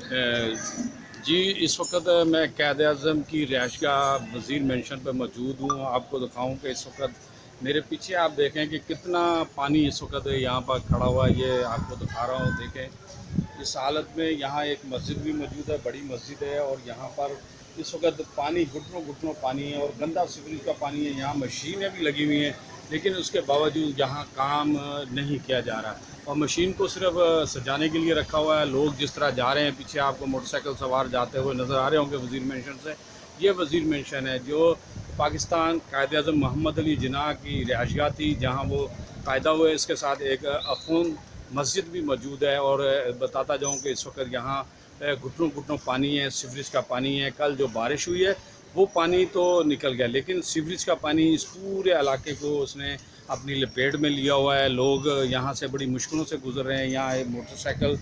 जी, इस वक्त मैं क़ायद आज़म की रिहाइशगाह वज़ीर मेंशन पर मौजूद हूँ। आपको दिखाऊँ कि इस वक्त मेरे पीछे आप देखें कि कितना पानी इस वक्त यहाँ पर खड़ा हुआ है। ये आपको दिखा रहा हूँ, देखें इस हालत में। यहाँ एक मस्जिद भी मौजूद है, बड़ी मस्जिद है, और यहाँ पर इस वक्त पानी घुटनों घुटनों पानी है और गंदा सीवरेज का पानी है। यहाँ मशीनें भी लगी हुई हैं, लेकिन उसके बावजूद यहाँ काम नहीं किया जा रहा और मशीन को सिर्फ सजाने के लिए रखा हुआ है। लोग जिस तरह जा रहे हैं, पीछे आपको मोटरसाइकिल सवार जाते हुए नज़र आ रहे होंगे वज़ीर मेंशन से। ये वज़ीर मेंशन है जो पाकिस्तान क़ाइद आज़म मोहम्मद अली जिन्ना की रिहाइशगाह थी, जहाँ वो पैदा हुए। इसके साथ एक अफून मस्जिद भी मौजूद है। और बताता जाऊँ कि इस वक्त यहाँ घुटनों घुटनों पानी है, सीवरेज का पानी है। कल जो बारिश हुई है वो पानी तो निकल गया, लेकिन सीवरेज का पानी इस पूरे इलाके को उसने अपनी लपेट में लिया हुआ है। लोग यहाँ से बड़ी मुश्किलों से गुजर रहे हैं। यहाँ एक मोटरसाइकिल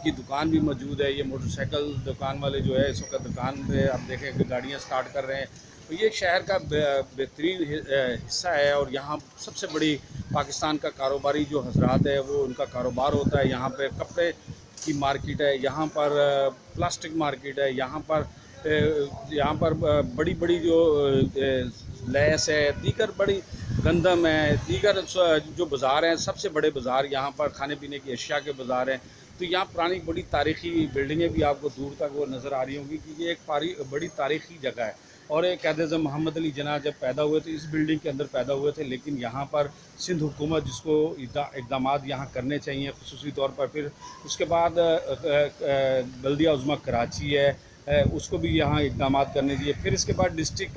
की दुकान भी मौजूद है। ये मोटरसाइकिल दुकान वाले जो है इस वक्त दुकान पे आप देखें कि गाड़ियाँ स्टार्ट कर रहे हैं। तो ये शहर का बेहतरीन हिस्सा है और यहाँ सबसे बड़ी पाकिस्तान का कारोबारी जो हजरात है वो उनका कारोबार होता है। यहाँ पर कपड़े की मार्केट है, यहाँ पर प्लास्टिक मार्केट है, यहाँ पर बड़ी बड़ी जो लैस है, दीगर बड़ी गंदम है, दीगर जो बाज़ार हैं, सबसे बड़े बाज़ार यहाँ पर खाने पीने की अशिया के बाज़ार हैं। तो यहाँ पुरानी बड़ी तारीख़ी बिल्डिंगें भी आपको दूर तक वो नज़र आ रही होंगी कि ये एक बड़ी तारीख़ी जगह है। और एक क़ाइद आज़म मोहम्मद अली जिन्ना जब पैदा हुए थे इस बिल्डिंग के अंदर पैदा हुए थे, लेकिन यहाँ पर सिंध हुकूमत जिसको इक़दामात यहाँ करने चाहिए ख़ुसूसी तौर पर, फिर उसके बाद बल्दिया उज़्मा कराची है उसको भी यहाँ इक़दामात करने चाहिए। फिर इसके बाद डिस्ट्रिक्ट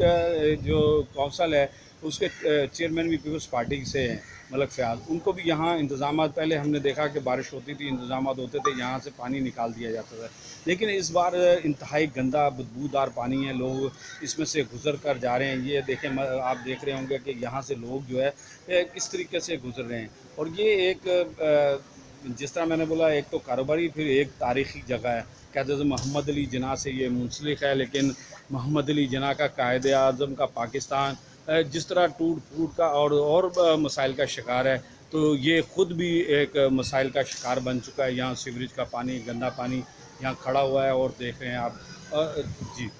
जो काउंसिल है उसके चेयरमैन भी पीपल्स पार्टी से हैं, मलक फ़याज़, उनको भी यहाँ इंतज़ामात, पहले हमने देखा कि बारिश होती थी इंतज़ामात होते थे, यहाँ से पानी निकाल दिया जाता था, लेकिन इस बार इंतहाई गंदा बदबूदार पानी है। लोग इसमें से गुज़र कर जा रहे हैं। ये देखें, आप देख रहे होंगे कि यहाँ से लोग जो है किस तरीके से गुज़र रहे हैं। और ये एक जिस तरह मैंने बोला, एक तो कारोबारी, फिर एक तारीख़ी जगह है। क़ाइद आज़म मोहम्मद अली जिन्ना से ये मुंसलिक है, लेकिन मोहम्मद अली जिन्ना का क़ाइद आज़म का पाकिस्तान जिस तरह टूट फूट का और मसाइल का शिकार है, तो ये ख़ुद भी एक मसाइल का शिकार बन चुका है। यहाँ सीवरेज का पानी, गंदा पानी यहाँ खड़ा हुआ है और देख रहे हैं आप। जी।